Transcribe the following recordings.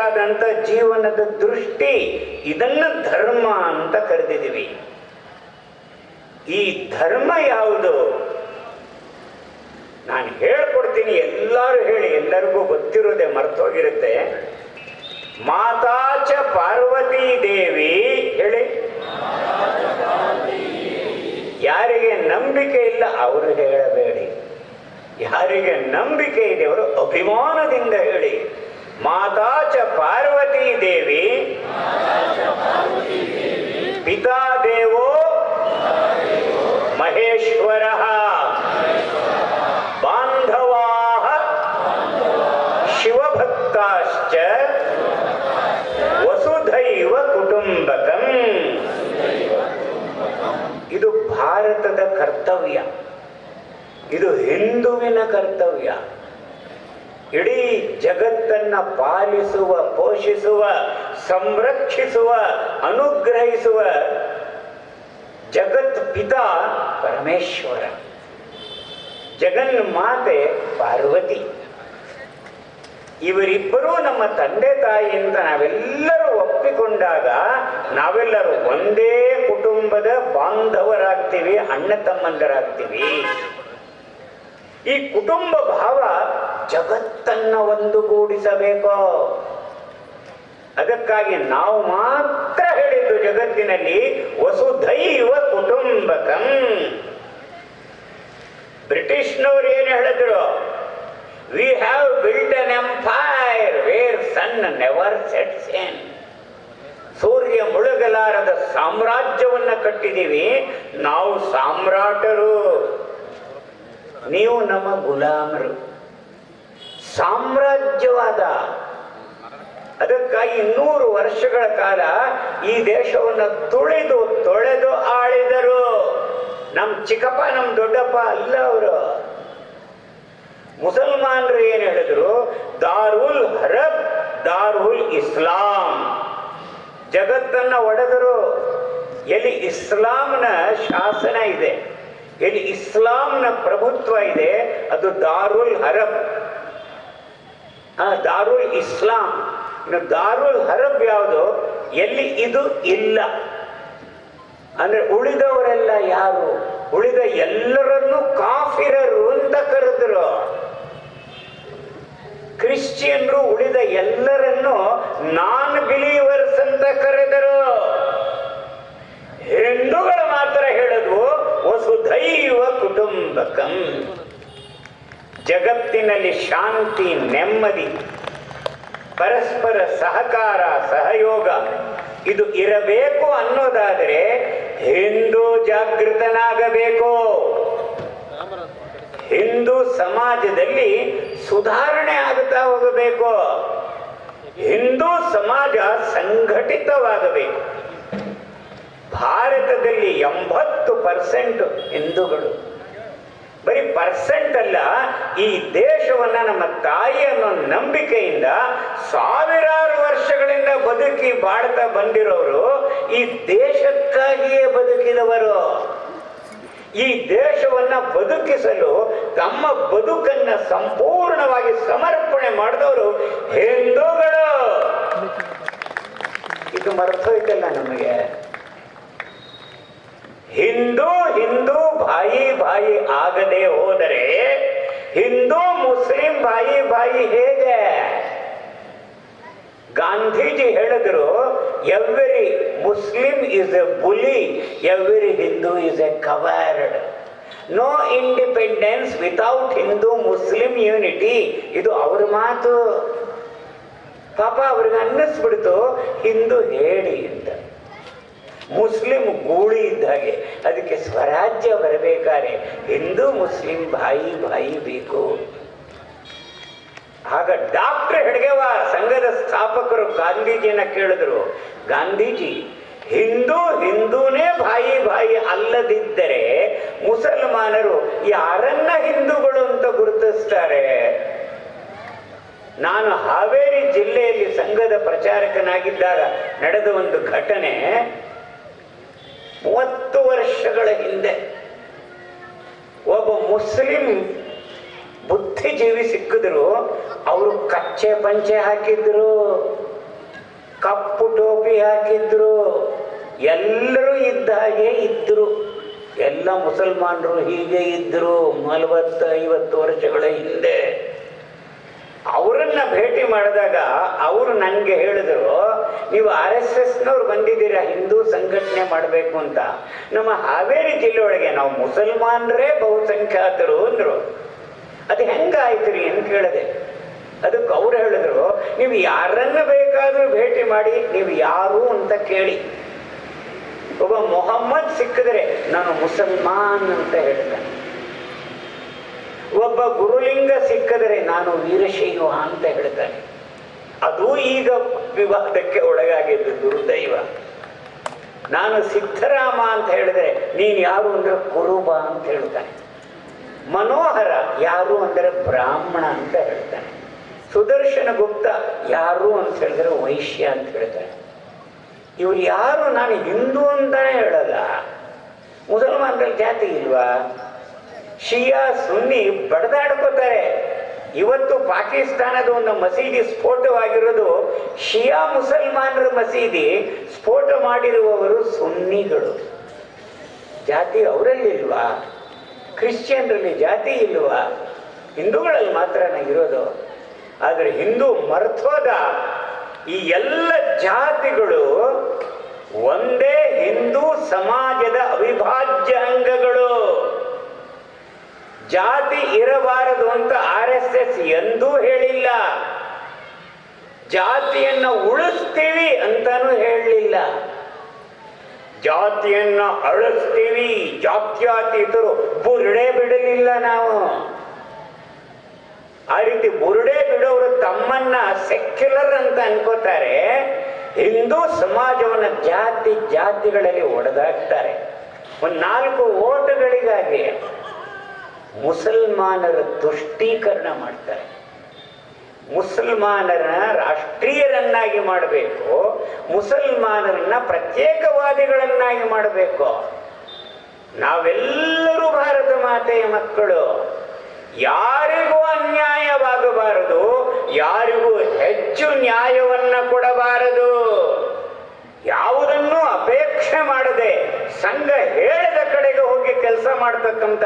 ಮಾಡಬೇಕಾದಂಥ ಜೀವನದ ದೃಷ್ಟಿ, ಇದನ್ನು ಧರ್ಮ ಅಂತ ಕರೆದಿದ್ದೀವಿ. ಈ ಧರ್ಮ ಯಾವುದು? ನಾನು ಹೇಳ್ಕೊಡ್ತೀನಿ, ಎಲ್ಲರೂ ಹೇಳಿ, ಎಲ್ಲರಿಗೂ ಗೊತ್ತಿರೋದೆ, ಮರ್ತೋಗಿರುತ್ತೆ. ಮಾತಾಚ ಪಾರ್ವತೀ ದೇವಿ ಹೇಳಿ. ಯಾರಿಗೆ ನಂಬಿಕೆ ಇಲ್ಲ ಅವರು ಹೇಳಬೇಡಿ, ಯಾರಿಗೆ ನಂಬಿಕೆ ಇದೆ ಅವರು ಅಭಿಮಾನದಿಂದ ಹೇಳಿ. ಮಾತಾಚ ಪಾರ್ವತೀ ದೇವಿ ಪಿತಾ ದೇವೋ ಮಹೇಶ್ವರ ಬಾಂಧವಾ ಶಿವಭಕ್ತಾಶ್ಚ ವಸುಧೈವ ಕುಟುಂಬಕಂ. ಇದು ಭಾರತದ ಕರ್ತವ್ಯ, ಇದು ಹಿಂದುವಿನ ಕರ್ತವ್ಯ. ಇಡೀ ಜಗತ್ತನ್ನ ಪಾಲಿಸುವ, ಪೋಷಿಸುವ, ಸಂರಕ್ಷಿಸುವ, ಅನುಗ್ರಹಿಸುವ ಜಗತ್ ಪಿತಾ ಪರಮೇಶ್ವರ, ಜಗನ್ಮಾತೆ ಪಾರ್ವತಿ. ಇವರಿಬ್ಬರೂ ನಮ್ಮ ತಂದೆ ತಾಯಿ ಅಂತ ನಾವೆಲ್ಲರೂ ಒಪ್ಪಿಕೊಂಡಾಗ ನಾವೆಲ್ಲರೂ ಒಂದೇ ಕುಟುಂಬದ ಬಾಂಧವರಾಗ್ತೀವಿ, ಅಣ್ಣ ತಮ್ಮಂದರಾಗ್ತೀವಿ. ಈ ಕುಟುಂಬ ಭಾವ ಜಗತ್ತನ್ನ ಒಂದುಗೂಡಿಸಬೇಕು. ಅದಕ್ಕಾಗಿ ನಾವು ಮಾತ್ರ ಹೇಳಿದ್ದು ಜಗತ್ತಿನಲ್ಲಿ ವಸುಧೈವ ಕುಟುಂಬಕಂ. ಬ್ರಿಟಿಷ್ನವ್ರು ಏನು ಹೇಳಿದ್ರು? We have built an empire where sun never sets in. ಸೂರ್ಯ ಮುಳುಗಲಾರದ ಸಾಮ್ರಾಜ್ಯವನ್ನ ಕಟ್ಟಿದೀವಿ, ನಾವು ಸಾಮ್ರಾಟರು, ನೀವು ನಮ್ಮ ಗುಲಾಮರು. ಸಾಮ್ರಾಜ್ಯವಾದ. ಅದಕ್ಕಾಗಿ 100 ವರ್ಷಗಳ ಕಾಲ ಈ ದೇಶವನ್ನು ತುಳಿದು ತೊಳೆದು ಆಳಿದರು. ನಮ್ ಚಿಕ್ಕಪ್ಪ, ನಮ್ ದೊಡ್ಡಪ್ಪ ಅಲ್ಲ ಅವರು. ಮುಸಲ್ಮಾನರು ಏನು ಹೇಳಿದ್ರು? ದಾರುಲ್ ಹರಬ್ ದಾರುಲ್ ಇಸ್ಲಾಂ. ಜಗತ್ತನ್ನ ಒಡೆದರು. ಎಲ್ಲಿ ಇಸ್ಲಾಂನ ಶಾಸನ ಇದೆ, ಎಲ್ಲಿ ಇಸ್ಲಾಂನ ಪ್ರಭುತ್ವ ಇದೆ, ಅದು ದಾರುಲ್ ಹರಬ್, ದಾರುಲ್ ಇಸ್ಲಾಂ. ಇನ್ನು ದಾರುಲ್ ಹರಬ್ ಯಾವುದು? ಎಲ್ಲಿ ಇದು ಇಲ್ಲ. ಅಂದ್ರೆ ಉಳಿದವರೆಲ್ಲ ಯಾರು? ಉಳಿದ ಎಲ್ಲರನ್ನೂ ಕಾಫಿರರು ಅಂತ ಕರೆದರು. ಕ್ರಿಶ್ಚಿಯನ್ರು ಉಳಿದ ಎಲ್ಲರನ್ನು ನಾನ್ ಬಿಲೀವರ್ಸ್ ಅಂತ ಕರೆದರು. ಹಿಂದೂಗಳು ಮಾತ್ರ ಹೇಳಿದ್ವು ವಸುಧೈವ ಕುಟುಂಬಕಂ. ಜಗತ್ತಿನಲ್ಲಿ ಶಾಂತಿ, ನೆಮ್ಮದಿ, ಪರಸ್ಪರ ಸಹಕಾರ, ಸಹಯೋಗ ಇದು ಇರಬೇಕು ಅನ್ನೋದಾದರೆ ಹಿಂದೂ ಜಾಗೃತನಾಗಬೇಕು. ಹಿಂದೂ ಸಮಾಜದಲ್ಲಿ ಸುಧಾರಣೆ ಆಗುತ್ತಾ ಹೋಗಬೇಕು. ಹಿಂದೂ ಸಮಾಜ ಸಂಘಟಿತವಾಗಬೇಕು. ಭಾರತದಲ್ಲಿ 80% ಹಿಂದೂಗಳು. ಬರೀ ಪರ್ಸೆಂಟ್ ಅಲ್ಲ, ಈ ದೇಶವನ್ನ ನಮ್ಮ ತಾಯಿ ಅನ್ನೋ ನಂಬಿಕೆಯಿಂದ ಸಾವಿರಾರು ವರ್ಷಗಳಿಂದ ಬದುಕಿ ಬಾಳ್ತಾ ಬಂದಿರೋರು, ಈ ದೇಶಕ್ಕಾಗಿಯೇ ಬದುಕಿದವರು. ಈ ದೇಶವನ್ನ ಬದುಕಿಸಲು ತಮ್ಮ ಬದುಕನ್ನ ಸಂಪೂರ್ಣವಾಗಿ ಸಮರ್ಪಣೆ ಮಾಡಿದವರು ಹಿಂದೂಗಳು. ಇದು ಮರ್ತೋಯ್ತಲ್ಲ ನಮಗೆ. ಹಿಂದೂ ಹಿಂದೂ ಭಾಯಿ ಭಾಯಿ ಆಗದೆ ಹೋದರೆ ಹಿಂದೂ ಮುಸ್ಲಿಂ ಭಾಯಿ ಭಾಯಿ ಹೇಗೆ? ಗಾಂಧೀಜಿ ಹೇಳಿದ್ರು, every Muslim is a bully, every Hindu is a coward. No independence without Hindu Muslim unity. ಇದು ಅವ್ರ ಮಾತು. ಪಾಪ ಅವ್ರಿಗೆ ಅನ್ನಿಸ್ಬಿಡ್ತು ಹಿಂದೂ ಹೇಳಿ ಅಂತ. ಮುಸ್ಲಿಂ ಗೂಳಿ ಇದ್ದ ಹಾಗೆ. ಅದಕ್ಕೆ ಸ್ವರಾಜ್ಯ ಬರಬೇಕಾದ್ರೆ ಹಿಂದೂ ಮುಸ್ಲಿಂ ಭಾಯಿ ಭಾಯಿ ಬೇಕು. ಆಗ ಡಾಕ್ಟರ್ ಹೆಡ್ಗೇವಾರ್ ಸಂಘದ ಸ್ಥಾಪಕರು ಗಾಂಧೀಜಿಯನ್ನ ಕೇಳಿದ್ರು, ಗಾಂಧೀಜಿ, ಹಿಂದೂ ಹಿಂದೂನೇ ಭಾಯಿ ಭಾಯಿ ಅಲ್ಲದಿದ್ದರೆ ಮುಸಲ್ಮಾನರು ಯಾರನ್ನ ಹಿಂದೂಗಳು ಅಂತ ಗುರುತಿಸ್ತಾರೆ? ನಾನು ಹಾವೇರಿ ಜಿಲ್ಲೆಯಲ್ಲಿ ಸಂಘದ ಪ್ರಚಾರಕನಾಗಿದ್ದಾಗ ನಡೆದ ಒಂದು ಘಟನೆ, 30 ವರ್ಷಗಳ ಹಿಂದೆ ಒಬ್ಬ ಮುಸ್ಲಿಂ ಬುದ್ಧಿಜೀವಿ ಸಿಕ್ಕಿದ್ರು. ಅವರು ಕಚ್ಚೆ ಪಂಚೆ ಹಾಕಿದ್ರು. ಕಪ್ಪು ಟೋಪಿ ಹಾಕಿದ್ರು, ಎಲ್ಲರೂ ಇದ್ದ ಹಾಗೆ ಇದ್ರು. ಎಲ್ಲ ಮುಸಲ್ಮಾನರು ಹೀಗೆ ಇದ್ರು 40-50 ವರ್ಷಗಳ ಹಿಂದೆ. ಅವರನ್ನ ಭೇಟಿ ಮಾಡಿದಾಗ ಅವರು ನನಗೆ ಹೇಳಿದ್ರು, ನೀವು RSSನವ್ರು ಬಂದಿದ್ದೀರಾ ಹಿಂದೂ ಸಂಘಟನೆ ಮಾಡಬೇಕು ಅಂತ. ನಮ್ಮ ಹಾವೇರಿ ಜಿಲ್ಲೆ ಒಳಗೆ ನಾವು ಮುಸಲ್ಮಾನರೇ ಬಹುಸಂಖ್ಯಾತರು ಅಂದರು. ಅದು ಹೆಂಗಾಯ್ತು ರೀ ಅಂತ ಕೇಳಿದೆ. ಅದಕ್ಕೆ ಅವ್ರು ಹೇಳಿದ್ರು, ನೀವು ಯಾರನ್ನ ಬೇಕಾದರೂ ಭೇಟಿ ಮಾಡಿ, ನೀವು ಯಾರು ಅಂತ ಕೇಳಿ. ಒಬ್ಬ ಮೊಹಮ್ಮದ್ ಸಿಕ್ಕಿದ್ರೆ ನಾನು ಮುಸಲ್ಮಾನ್ ಅಂತ ಹೇಳ್ತಾನೆ. ಒಬ್ಬ ಗುರುಲಿಂಗ ಸಿಕ್ಕಿದ್ರೆ ನಾನು ವೀರಶೈವ ಅಂತ ಹೇಳ್ತಾನೆ. ಅದು ಈಗ ವಿವಾದಕ್ಕೆ ಒಳಗಾಗಿದ್ದು ದುರ್ದೈವ. ನಾನು ಸಿದ್ಧರಾಮ ಅಂತ ಹೇಳಿದ್ರೆ ನೀನು ಯಾರು ಅಂದ್ರೆ ಕುರುಬ ಅಂತ ಹೇಳ್ತಾನೆ. ಮನೋಹರ ಯಾರು ಅಂದರೆ ಬ್ರಾಹ್ಮಣ ಅಂತ ಹೇಳ್ತಾನೆ. ಸುದರ್ಶನ ಗುಪ್ತ ಯಾರು ಅಂತ ಹೇಳಿದ್ರೆ ವೈಶ್ಯ ಅಂತ ಹೇಳ್ತಾನೆ. ಇವ್ರು ಯಾರು ನಾನು ಹಿಂದೂ ಅಂತಾನೆ ಹೇಳಲ್ಲ. ಮುಸಲ್ಮಾನರಲ್ಲಿ ಜಾತಿ ಇಲ್ವಾ? ಶಿಯಾ ಸುನ್ನಿ ಬಡದಾಡ್ಕೋತಾರೆ. ಇವತ್ತು ಪಾಕಿಸ್ತಾನದ ಒಂದು ಮಸೀದಿ ಸ್ಫೋಟವಾಗಿರೋದು ಶಿಯಾ ಮುಸಲ್ಮಾನರ ಮಸೀದಿ. ಸ್ಫೋಟ ಮಾಡಿರುವವರು ಸುನ್ನಿಗಳು. ಜಾತಿ ಅವರಲ್ಲಿ ಇಲ್ವಾ? ಕ್ರಿಶ್ಚಿಯನ್ರಲ್ಲಿ ಜಾತಿ ಇಲ್ವಾ? ಹಿಂದೂಗಳಲ್ಲಿ ಮಾತ್ರನೇ ಇರೋದು. ಆದರೆ ಹಿಂದೂ ಮರ್ತೋದ. ಈ ಎಲ್ಲ ಜಾತಿಗಳು ಒಂದೇ ಹಿಂದೂ ಸಮಾಜದ ಅವಿಭಾಜ್ಯ ಅಂಗಗಳು. ಜಾತಿ ಇರಬಾರದು ಅಂತ RSS ಎಂದೂ ಹೇಳಿಲ್ಲ. ಜಾತಿಯನ್ನ ಉಳಿಸ್ತೀವಿ ಅಂತಾನೂ ಹೇಳಲಿಲ್ಲ. ಜಾತಿಯನ್ನ ಅಳಿಸ್ತೀವಿ, ಜಾತ್ಯಾತೀತರು ಬುರುಡೆ ಬಿಡಲಿಲ್ಲ ನಾವು. ಆ ರೀತಿ ಬುರುಡೆ ಬಿಡೋರು ತಮ್ಮನ್ನ ಸೆಕ್ಯುಲರ್ ಅಂತ ಅನ್ಕೋತಾರೆ. ಹಿಂದೂ ಸಮಾಜವನ್ನ ಜಾತಿಗಳಲ್ಲಿ ಒಡೆದಾಕ್ತಾರೆ. ಒಂದು 4 ಓಟುಗಳಿಗಾಗಿ ಮುಸಲ್ಮಾನರ ತುಷ್ಟೀಕರಣ ಮಾಡ್ತಾರೆ. ಮುಸಲ್ಮಾನರನ್ನ ರಾಷ್ಟ್ರೀಯರನ್ನಾಗಿ ಮಾಡಬೇಕು, ಮುಸಲ್ಮಾನರನ್ನ ಪ್ರತ್ಯೇಕವಾದಿಗಳನ್ನಾಗಿ ಮಾಡಬೇಕು. ನಾವೆಲ್ಲರೂ ಭಾರತ ಮಾತೆಯ ಮಕ್ಕಳು. ಯಾರಿಗೂ ಅನ್ಯಾಯವಾಗಬಾರದು, ಯಾರಿಗೂ ಹೆಚ್ಚು ನ್ಯಾಯವನ್ನ ಕೊಡಬಾರದು. ಯಾವುದನ್ನೂ ಅಪೇಕ್ಷೆ ಮಾಡದೆ ಸಂಘ ಹೇಳಿದ ಕಡೆಗೆ ಹೋಗಿ ಕೆಲಸ ಮಾಡತಕ್ಕಂಥ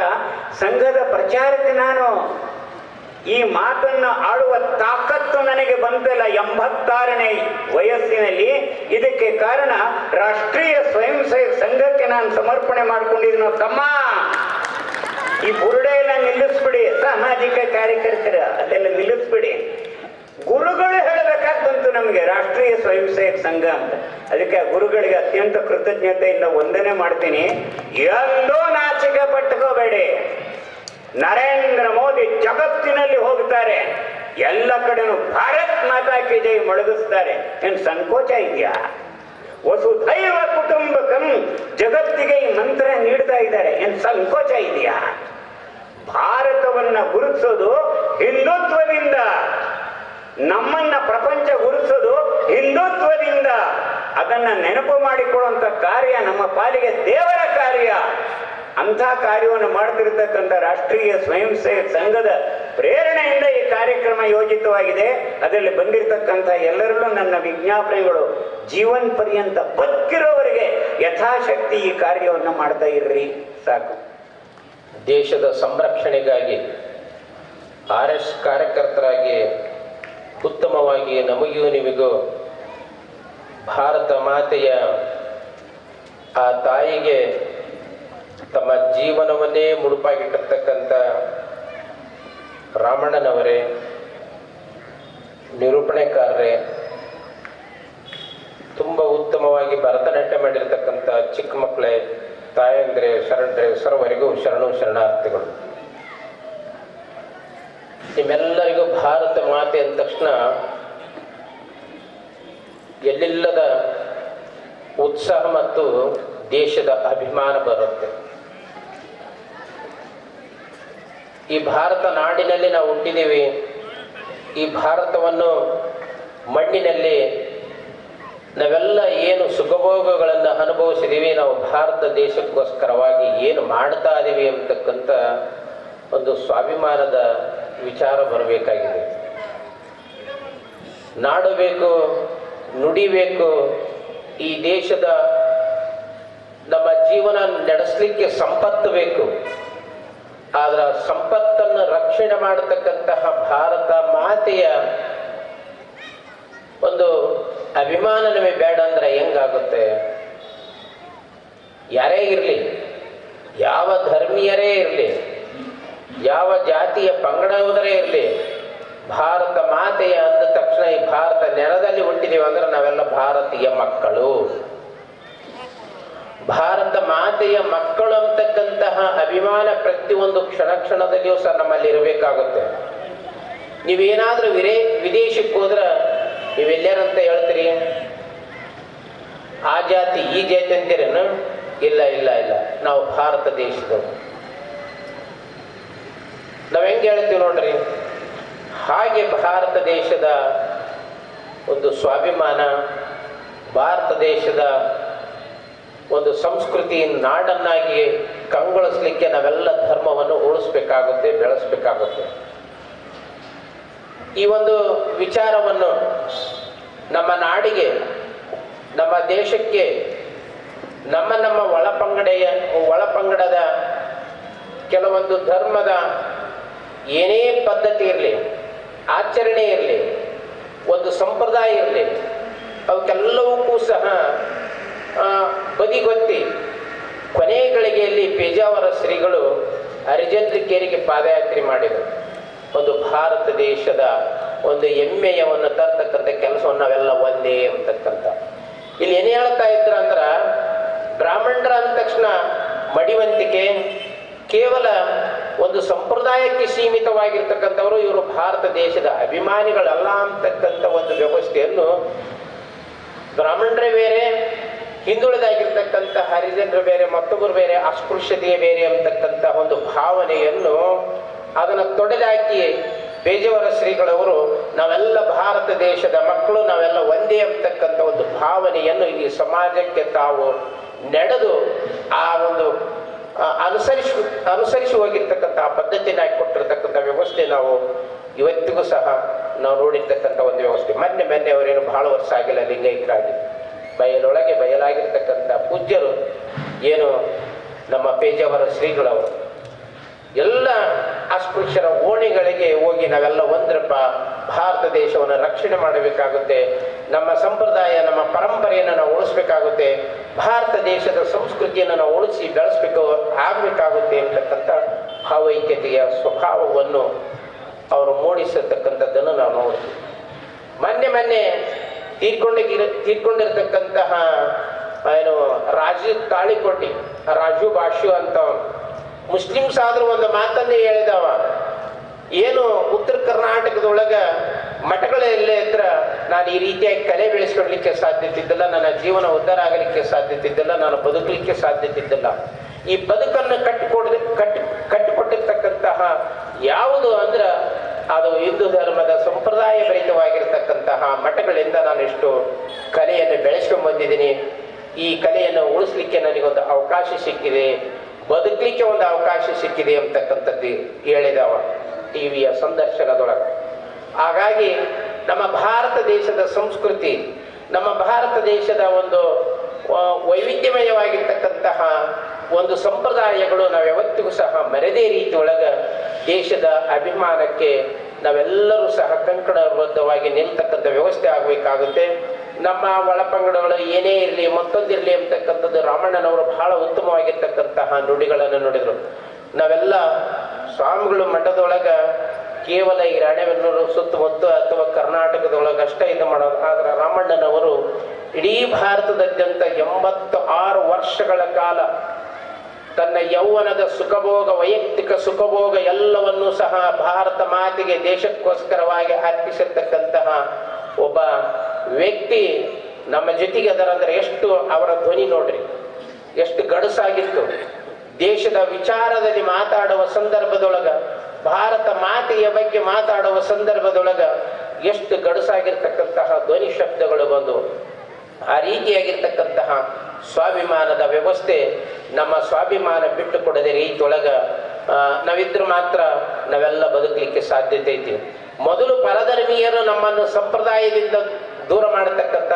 ಸಂಘದ ಪ್ರಚಾರಕ್ಕೆ ನಾನು. ಈ ಮಾತನ್ನು ಆಡುವ ತಾಕತ್ತು ನನಗೆ ಬಂದಲ್ಲ 86ನೇ ವಯಸ್ಸಿನಲ್ಲಿ. ಇದಕ್ಕೆ ಕಾರಣ ರಾಷ್ಟ್ರೀಯ ಸ್ವಯಂ ಸೇವಕ ಸಂಘಕ್ಕೆ ನಾನು ಸಮರ್ಪಣೆ ಮಾಡ್ಕೊಂಡಿದ್ದೀನೋ ತಮ್ಮ. ಈ ಬುರುಡೆ ಎಲ್ಲ ನಿಲ್ಲಿಸ್ಬಿಡಿ, ಸಾಮಾಜಿಕ ಕಾರ್ಯಕರ್ತರ ಅದೆಲ್ಲ ನಿಲ್ಲಿಸ್ಬಿಡಿ. ಗುರುಗಳು ಹೇಳಬೇಕಾಗಿ ಬಂತು ನಮಗೆ ರಾಷ್ಟ್ರೀಯ ಸ್ವಯಂ ಸೇವಕ ಸಂಘ ಅಂತ. ಅದಕ್ಕೆ ಆ ಗುರುಗಳಿಗೆ ಅತ್ಯಂತ ಕೃತಜ್ಞತೆಯಿಂದ ವಂದನೆ ಮಾಡ್ತೀನಿ. ಎಲ್ಲೋ ನಾಚಿಕೆ ಪಟ್ಟುಕೋಬೇಡಿ. ನರೇಂದ್ರ ಮೋದಿ ಜಗತ್ತಿನಲ್ಲಿ ಹೋಗ್ತಾರೆ, ಎಲ್ಲ ಕಡೆನೂ ಭಾರತ್ ಮಾತಾ ಕಿ ಜೈ ಮೊಳಗಿಸ್ತಾರೆ. ಏನ್ ಸಂಕೋಚ ಇದೆಯಾ? ವಸುಧೈವ ಕುಟುಂಬಕಂ ಜಗತ್ತಿಗೆ ಈ ಮಂತ್ರ ನೀಡ್ತಾ ಇದ್ದಾರೆ. ಏನ್ ಸಂಕೋಚ ಇದೆಯಾ? ಭಾರತವನ್ನ ಗುರುತಿಸೋದು ಹಿಂದುತ್ವದಿಂದ, ನಮ್ಮನ್ನ ಪ್ರಪಂಚ ಗುರುತಿಸೋದು ಹಿಂದುತ್ವದಿಂದ. ಅದನ್ನ ನೆನಪು ಮಾಡಿಕೊಳ್ಳುವಂತ ಕಾರ್ಯ ನಮ್ಮ ಪಾಲಿಗೆ ದೇವರ ಕಾರ್ಯ. ಅಂಥ ಕಾರ್ಯವನ್ನು ಮಾಡ್ತಿರ್ತಕ್ಕಂಥ ರಾಷ್ಟ್ರೀಯ ಸ್ವಯಂ ಸೇವಕ ಸಂಘದ ಪ್ರೇರಣೆಯಿಂದ ಈ ಕಾರ್ಯಕ್ರಮ ಯೋಜಿತವಾಗಿದೆ. ಅದರಲ್ಲಿ ಬಂದಿರತಕ್ಕಂಥ ಎಲ್ಲರಲ್ಲೂ ನನ್ನ ವಿಜ್ಞಾಪನೆಗಳು ಜೀವನ್ ಪರ್ಯಂತ ಬದುಕಿರೋವರೆಗೆ ಯಥಾಶಕ್ತಿ ಈ ಕಾರ್ಯವನ್ನು ಮಾಡ್ತಾ ಇರ್ರಿ ಸಾಕು. ದೇಶದ ಸಂರಕ್ಷಣೆಗಾಗಿ RS ಕಾರ್ಯಕರ್ತರಾಗಿ ಉತ್ತಮವಾಗಿ ನಮಗೂ ನಿಮಗೂ ಭಾರತ ಮಾತೆಯ ಆ ತಾಯಿಗೆ ತಮ್ಮ ಜೀವನವನ್ನೇ ಮುಡುಪಾಗಿಟ್ಟಿರ್ತಕ್ಕಂಥ ರಾಮಣ್ಣನವರೇ, ನಿರೂಪಣೆಕಾರರೇ, ತುಂಬ ಉತ್ತಮವಾಗಿ ಭರತನಾಟ್ಯ ಮಾಡಿರ್ತಕ್ಕಂಥ ಚಿಕ್ಕ ಮಕ್ಕಳೇ, ತಾಯಂದ್ರೆ, ಶರಣರೇ, ಸರ್ವರಿಗೂ ಶರಣು ಶರಣಾರ್ಥಿಗಳು. ನಿಮ್ಮೆಲ್ಲರಿಗೂ ಭಾರತ ಮಾತೆ ಅಂದ ತಕ್ಷಣ ಎಲ್ಲಿಲ್ಲದ ಉತ್ಸಾಹ ಮತ್ತು ದೇಶದ ಅಭಿಮಾನ ಬರುತ್ತೆ. ಈ ಭಾರತ ನಾಡಿನಲ್ಲಿ ನಾವು ಹುಟ್ಟಿದ್ದೀವಿ. ಈ ಭಾರತವನ್ನು ಮಣ್ಣಿನಲ್ಲಿ ನಾವೆಲ್ಲ ಏನು ಸುಖಭೋಗಗಳನ್ನು ಅನುಭವಿಸಿದ್ದೀವಿ, ನಾವು ಭಾರತ ದೇಶಕ್ಕೋಸ್ಕರವಾಗಿ ಏನು ಮಾಡ್ತಾ ಇದ್ದೀವಿ ಅಂತಕ್ಕಂಥ ಒಂದು ಸ್ವಾಭಿಮಾನದ ವಿಚಾರ ಬರಬೇಕಾಗಿದೆ. ನಾಡು ಬೇಕು, ನುಡಿಬೇಕು. ಈ ದೇಶದ ನಮ್ಮ ಜೀವನ ನಡೆಸಲಿಕ್ಕೆ ಸಂಪತ್ತು ಬೇಕು. ಆದ್ರೆ ಸಂಪತ್ತನ್ನು ರಕ್ಷಣೆ ಮಾಡತಕ್ಕಂತಹ ಭಾರತ ಮಾತೆಯ ಒಂದು ಅಭಿಮಾನ ನಮಗೆ ಬೇಡ ಅಂದ್ರೆ ಹೆಂಗಾಗುತ್ತೆ? ಯಾರೇ ಇರಲಿ, ಯಾವ ಧರ್ಮೀಯರೇ ಇರಲಿ, ಯಾವ ಜಾತಿಯ ಪಂಗಡವರೇ ಇರಲಿ, ಭಾರತ ಮಾತೆಯ ಅಂದ ತಕ್ಷಣ ಈ ಭಾರತ ನೆಲದಲ್ಲಿ ಹುಟ್ಟಿದೀವಿ ಅಂದ್ರೆ ನಾವೆಲ್ಲ ಭಾರತೀಯ ಮಕ್ಕಳು. ಭಾರತ ಮಾತೆಯ ಮಕ್ಕಳು ಅಂತಕ್ಕಂತಹ ಅಭಿಮಾನ ಪ್ರತಿಯೊಂದು ಕ್ಷಣ ಕ್ಷಣದಲ್ಲಿಯೂ ಸಹ ನಮ್ಮಲ್ಲಿ ಇರಬೇಕಾಗುತ್ತೆ. ನೀವೇನಾದ್ರೂ ವಿದೇಶಕ್ಕೆ ಹೋದ್ರೆ ನೀವೆಲ್ಲಾರಂತ ಹೇಳ್ತೀರಿ? ಆ ಜಾತಿ ಈ ಜಾತಿ ಅಂತೀರೇನು? ಇಲ್ಲ ಇಲ್ಲ ಇಲ್ಲ, ನಾವು ಭಾರತ ದೇಶದವರು. ನಾವ್ ಹೆಂಗೆ ಹೇಳ್ತೀವಿ ನೋಡ್ರಿ, ಹಾಗೆ ಭಾರತ ದೇಶದ ಒಂದು ಸ್ವಾಭಿಮಾನ, ಭಾರತ ದೇಶದ ಒಂದು ಸಂಸ್ಕೃತಿ ನಾಡನ್ನಾಗಿ ಕಂಗೊಳಿಸ್ಲಿಕ್ಕೆ ನಾವೆಲ್ಲ ಧರ್ಮವನ್ನು ಉಳಿಸ್ಬೇಕಾಗುತ್ತೆ, ಬೆಳೆಸ್ಬೇಕಾಗುತ್ತೆ. ಈ ಒಂದು ವಿಚಾರವನ್ನು ನಮ್ಮ ನಾಡಿಗೆ, ನಮ್ಮ ದೇಶಕ್ಕೆ, ನಮ್ಮ ಒಳಪಂಗಡದ ಕೆಲವೊಂದು ಧರ್ಮದ ಏನೇ ಪದ್ಧತಿ ಇರಲಿ, ಆಚರಣೆ ಇರಲಿ, ಒಂದು ಸಂಪ್ರದಾಯ ಇರಲಿ, ಅವಕ್ಕೆಲ್ಲವಕ್ಕೂ ಸಹ ಬದಿಗೊತ್ತಿ ಕೊನೆಯ ಗಳಿಗೆಯಲ್ಲಿ ಪೇಜಾವರ ಶ್ರೀಗಳು ಅರಿಜಂದ್ರಿಕೇರಿಗೆ ಪಾದಯಾತ್ರೆ ಮಾಡಿದರು. ಒಂದು ಭಾರತ ದೇಶದ ಒಂದು ಹೆಮ್ಮೆಯವನ್ನು ತರ್ತಕ್ಕಂಥ ಕೆಲಸವನ್ನು ನಾವೆಲ್ಲ ಒಂದೇ ಅಂತಕ್ಕಂಥ. ಇಲ್ಲಿ ಏನೇ ಹೇಳ್ತಾ ಇದ್ರ ಅಂದ್ರ, ಬ್ರಾಹ್ಮಣರ ಅಂದ ತಕ್ಷಣ ಮಡಿವಂತಿಕೆ, ಕೇವಲ ಒಂದು ಸಂಪ್ರದಾಯಕ್ಕೆ ಸೀಮಿತವಾಗಿರ್ತಕ್ಕಂಥವರು, ಇವರು ಭಾರತ ದೇಶದ ಅಭಿಮಾನಿಗಳಲ್ಲ ಅಂತಕ್ಕಂಥ ಒಂದು ವ್ಯವಸ್ಥೆಯನ್ನು ಬ್ರಾಹ್ಮಣರೇ ಬೇರೆ, ಹಿಂದುಳಿದಾಗಿರ್ತಕ್ಕಂಥ ಹರಿಜನರು ಬೇರೆ, ಮತ್ತೊಬ್ಬರು ಬೇರೆ, ಅಸ್ಪೃಶ್ಯತೆಯೇ ಬೇರೆ ಅಂತಕ್ಕಂಥ ಒಂದು ಭಾವನೆಯನ್ನು ಅದನ್ನು ತೊಡೆದಾಕಿ ಪೇಜಾವರ ಶ್ರೀಗಳವರು ನಾವೆಲ್ಲ ಭಾರತ ದೇಶದ ಮಕ್ಕಳು, ನಾವೆಲ್ಲ ಒಂದೇ ಅಂತಕ್ಕಂಥ ಒಂದು ಭಾವನೆಯನ್ನು ಈ ಸಮಾಜಕ್ಕೆ ತಾವು ನಡೆದು ಆ ಒಂದು ಅನುಸರಿಸಿ ಹೋಗಿರ್ತಕ್ಕಂಥ ಆ ಪದ್ಧತಿನ ಕೊಟ್ಟಿರ್ತಕ್ಕಂಥ ವ್ಯವಸ್ಥೆ ನಾವು ಇವತ್ತಿಗೂ ಸಹ ನಾವು ನೋಡಿರ್ತಕ್ಕಂಥ ಒಂದು ವ್ಯವಸ್ಥೆ. ಮೊನ್ನೆ ಅವರೇನು ಬಹಳ ವರ್ಷ ಆಗಿಲ್ಲ ಲಿಂಗೈಕ್ಯರಾಗಿ, ಬಯಲೊಳಗೆ ಬಯಲಾಗಿರ್ತಕ್ಕಂಥ ಪೂಜ್ಯರು ಏನು ನಮ್ಮ ಪೇಜಾವರ ಶ್ರೀಗಳವರು ಎಲ್ಲ ಅಸ್ಪೃಶ್ಯರ ಓಣಿಗಳಿಗೆ ಹೋಗಿ ನಾವೆಲ್ಲ ಒಂದ್ರಪ್ಪ ಭಾರತ ದೇಶವನ್ನು ರಕ್ಷಣೆ ಮಾಡಬೇಕಾಗುತ್ತೆ, ನಮ್ಮ ಸಂಪ್ರದಾಯ, ನಮ್ಮ ಪರಂಪರೆಯನ್ನು ನಾವು ಉಳಿಸ್ಬೇಕಾಗುತ್ತೆ, ಭಾರತ ದೇಶದ ಸಂಸ್ಕೃತಿಯನ್ನು ನಾವು ಉಳಿಸಿ ಆಗಬೇಕಾಗುತ್ತೆ ಅಂತಕ್ಕಂಥ ಭಾವೈಕ್ಯತೆಯ ಸ್ವಭಾವವನ್ನು ಅವರು ಮೂಡಿಸತಕ್ಕಂಥದ್ದನ್ನು ನಾವು ನೋಡ್ತೀವಿ. ಮೊನ್ನೆ ತೀರ್ಕೊಂಡಿರ್ತಕ್ಕಂತಹ ಏನು ರಾಜು ತಾಳಿಕೋಟಿ, ರಾಜು ಬಾಷು ಅಂತ ಮುಸ್ಲಿಮ್ಸ್ ಆದ್ರೂ ಒಂದು ಮಾತನ್ನೇ ಹೇಳಿದವ, ಏನು ಉತ್ತರ ಕರ್ನಾಟಕದೊಳಗ ಮಠಗಳಲ್ಲೇ ಇದ್ರ ನಾನು ಈ ರೀತಿಯಾಗಿ ಕಲೆ ಬೆಳೆಸ್ಕೊಡ್ಲಿಕ್ಕೆ ಸಾಧ್ಯತೆ ಇದ್ದಿಲ್ಲ, ನನ್ನ ಜೀವನ ಉದ್ಧಾರ ಆಗಲಿಕ್ಕೆ ಸಾಧ್ಯತೆ ಇದ್ದಿಲ್ಲ, ನಾನು ಬದುಕಲಿಕ್ಕೆ ಸಾಧ್ಯತೆ ಇದ್ದಿಲ್ಲ. ಈ ಬದುಕನ್ನು ಕಟ್ಟಿಕೊಟ್ಟಿರ್ತಕ್ಕಂತಹ ಯಾವುದು ಅಂದ್ರ ಅದು ಹಿಂದೂ ಧರ್ಮದ ಸಂಪ್ರದಾಯ ಭರಿತವಾಗಿರ್ತಕ್ಕಂತಹ ಮಠಗಳಿಂದ ನಾನು ಇಷ್ಟು ಕಲೆಯನ್ನು ಬೆಳೆಸ್ಕೊಂಡು ಬಂದಿದ್ದೀನಿ. ಈ ಕಲೆಯನ್ನು ಉಳಿಸ್ಲಿಕ್ಕೆ ನನಗೊಂದು ಅವಕಾಶ ಸಿಕ್ಕಿದೆ, ಬದುಕಲಿಕ್ಕೆ ಒಂದು ಅವಕಾಶ ಸಿಕ್ಕಿದೆ ಅಂತಕ್ಕಂಥದ್ದು ಹೇಳಿದವ ಟಿವಿಯ ಸಂದರ್ಶನದೊಳಗೆ. ಹಾಗಾಗಿ ನಮ್ಮ ಭಾರತ ದೇಶದ ಸಂಸ್ಕೃತಿ, ನಮ್ಮ ಭಾರತ ದೇಶದ ಒಂದು ವೈವಿಧ್ಯಮಯವಾಗಿರ್ತಕ್ಕಂತಹ ಒಂದು ಸಂಪ್ರದಾಯಗಳು ನಾವು ಯಾವತ್ತಿಗೂ ಸಹ ಮರೆದೇ ರೀತಿ ಒಳಗೆ ದೇಶದ ಅಭಿಮಾನಕ್ಕೆ ನಾವೆಲ್ಲರೂ ಸಹ ಕಂಕಣಬದ್ಧವಾಗಿ ನಿಲ್ತಕ್ಕಂಥ ವ್ಯವಸ್ಥೆ ಆಗಬೇಕಾಗುತ್ತೆ. ನಮ್ಮ ಒಳಪಂಗಡಗಳು ಏನೇ ಇರಲಿ, ಮತ್ತೊಂದಿರಲಿ ಅಂತಕ್ಕಂಥದ್ದು ರಾಮಣ್ಣನವರು ಬಹಳ ಉತ್ತಮವಾಗಿರ್ತಕ್ಕಂತಹ ನುಡಿಗಳನ್ನು ನುಡಿದರು. ನಾವೆಲ್ಲ ಸ್ವಾಮಿಗಳು ಮಠದೊಳಗ ಕೇವಲ ಈ ರಾಣೆಬೆನ್ನೂರು ಸುತ್ತಮುತ್ತ ಅಥವಾ ಕರ್ನಾಟಕದೊಳಗೆ ಅಷ್ಟೇ ಇದು ಮಾಡೋದು. ಆದ್ರೆ ರಾಮಣ್ಣನವರು ಇಡೀ ಭಾರತದಾದ್ಯಂತ 86 ವರ್ಷಗಳ ಕಾಲ ತನ್ನ ಯೌವನದ ಸುಖಭೋಗ, ವೈಯಕ್ತಿಕ ಸುಖಭೋಗ ಎಲ್ಲವನ್ನೂ ಸಹ ಭಾರತ ಮಾತೆಗೆ, ದೇಶಕ್ಕೋಸ್ಕರವಾಗಿ ಅರ್ಪಿಸಿರ್ತಕ್ಕಂತಹ ಒಬ್ಬ ವ್ಯಕ್ತಿ ನಮ್ಮ ಜೊತೆಗೆ ಅದರಂದ್ರೆ ಎಷ್ಟು ಅವರ ಧ್ವನಿ ನೋಡ್ರಿ, ಎಷ್ಟು ಗಡಸಾಗಿತ್ತು. ದೇಶದ ವಿಚಾರದಲ್ಲಿ ಮಾತಾಡುವ ಸಂದರ್ಭದೊಳಗ, ಭಾರತ ಮಾತೆಯ ಬಗ್ಗೆ ಮಾತಾಡುವ ಸಂದರ್ಭದೊಳಗ ಎಷ್ಟು ಗಡಸಾಗಿರ್ತಕ್ಕಂತಹ ಧ್ವನಿ ಶಬ್ದಗಳು ಬಂದು ಆ ರೀತಿಯಾಗಿರ್ತಕ್ಕಂತಹ ಸ್ವಾಭಿಮಾನದ ವ್ಯವಸ್ಥೆ, ನಮ್ಮ ಸ್ವಾಭಿಮಾನ ಬಿಟ್ಟು ಕೊಡದೆ ರೀತಿಯೊಳಗ ನಾವಿದ್ರು ಮಾತ್ರ ನಾವೆಲ್ಲ ಬದುಕಲಿಕ್ಕೆ ಸಾಧ್ಯತೆ ಐತಿ. ಮೊದಲು ಪರಧರ್ಮೀಯರು ನಮ್ಮನ್ನು ಸಂಪ್ರದಾಯದಿಂದ ದೂರ ಮಾಡತಕ್ಕಂಥ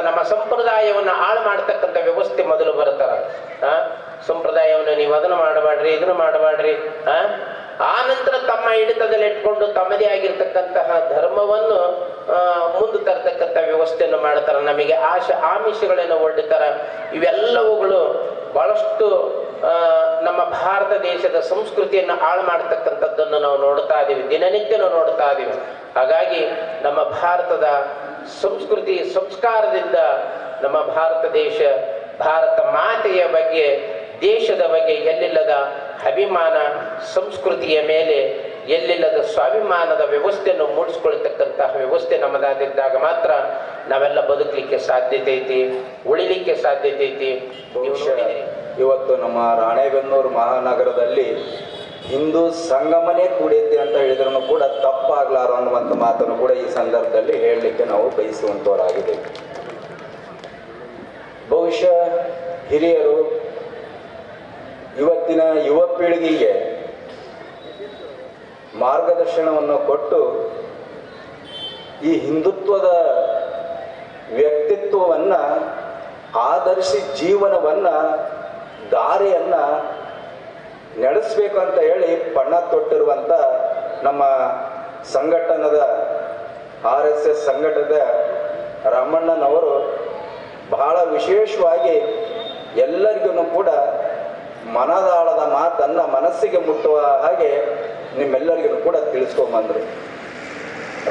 ಸಂಪ್ರದಾಯವನ್ನು ಹಾಳು ಮಾಡ್ತಕ್ಕಂಥ ವ್ಯವಸ್ಥೆ ಮೊದಲು ಬರ್ತಾರ. ಸಂಪ್ರದಾಯವನ್ನು ನೀವು ಅದನ್ನು ಮಾಡಬೇಡ್ರಿ, ಇದನ್ನು ಮಾಡಬೇಡ್ರಿ. ಆ ನಂತರ ತಮ್ಮ ಹಿಡಿತದಲ್ಲಿ ಇಟ್ಕೊಂಡು ತಮ್ಮದೇ ಆಗಿರ್ತಕ್ಕಂತಹ ಧರ್ಮವನ್ನು ಮುಂದೆ ತರತಕ್ಕಂಥ ವ್ಯವಸ್ಥೆಯನ್ನು ಮಾಡ್ತಾರ. ನಮಗೆ ಆಮಿಷಗಳನ್ನು ಒಡ್ಡಿತಾರ. ಇವೆಲ್ಲವುಗಳು ಬಹಳಷ್ಟು ನಮ್ಮ ಭಾರತ ದೇಶದ ಸಂಸ್ಕೃತಿಯನ್ನು ಹಾಳು ಮಾಡತಕ್ಕಂಥದ್ದನ್ನು ನಾವು ನೋಡ್ತಾ ಇದ್ದೀವಿ, ದಿನನಿತ್ಯ ನಾವು ನೋಡ್ತಾ ಇದ್ದೀವಿ. ಹಾಗಾಗಿ ನಮ್ಮ ಭಾರತದ ಸಂಸ್ಕೃತಿ ಸಂಸ್ಕಾರದಿಂದ ನಮ್ಮ ಭಾರತ ದೇಶ, ಭಾರತ ಮಾತೆಯ ಬಗ್ಗೆ, ದೇಶದ ಬಗ್ಗೆ ಎಲ್ಲಿಲ್ಲದ ಅಭಿಮಾನ, ಸಂಸ್ಕೃತಿಯ ಮೇಲೆ ಎಲ್ಲಿಲ್ಲದ ಸ್ವಾಭಿಮಾನದ ವ್ಯವಸ್ಥೆಯನ್ನು ಮೂಡಿಸ್ಕೊಳ್ತಕ್ಕಂತಹ ವ್ಯವಸ್ಥೆ ನಮ್ಮದಾಗಿದ್ದಾಗ ಮಾತ್ರ ನಾವೆಲ್ಲ ಬದುಕಲಿಕ್ಕೆ ಸಾಧ್ಯತೆ ಐತಿ, ಉಳಿಲಿಕ್ಕೆ ಸಾಧ್ಯತೆ ಐತಿ. ಇವತ್ತು ನಮ್ಮ ರಾಣೆಬೆನ್ನೂರು ಮಹಾನಗರದಲ್ಲಿ ಹಿಂದೂ ಸಂಗಮನೇ ಕೂಡೈತಿ ಅಂತ ಹೇಳಿದ್ರೂ ಕೂಡ ತಪ್ಪಾಗ್ಲಾರ ಅನ್ನುವಂಥ ಮಾತನ್ನು ಕೂಡ ಈ ಸಂದರ್ಭದಲ್ಲಿ ಹೇಳಲಿಕ್ಕೆ ನಾವು ಬಯಸುವಂಥವರಾಗಿದ್ದೇವೆ. ಬಹುಶಃ ಹಿರಿಯರು ಇವತ್ತಿನ ಯುವ ಪೀಳಿಗೆಗೆ ಮಾರ್ಗದರ್ಶನವನ್ನು ಕೊಟ್ಟು ಈ ಹಿಂದುತ್ವದ ವ್ಯಕ್ತಿತ್ವವನ್ನು ಆಧರಿಸಿ ಜೀವನವನ್ನು, ದಾರಿಯನ್ನು ನಡೆಸಬೇಕು ಅಂತ ಹೇಳಿ ಪಣ ತೊಟ್ಟಿರುವಂಥ ನಮ್ಮ ಸಂಘಟನದ RSS ಸಂಘಟನೆದ ರಾಮಣ್ಣನವರು ಬಹಳ ವಿಶೇಷವಾಗಿ ಎಲ್ಲರಿಗೂ ಕೂಡ ಮನದಾಳದ ಮಾತನ್ನು ಮನಸ್ಸಿಗೆ ಮುಟ್ಟುವ ಹಾಗೆ ನಿಮ್ಮೆಲ್ಲರಿಗೂ ಕೂಡ ತಿಳಿಸ್ಕೊಂಬಂದರು.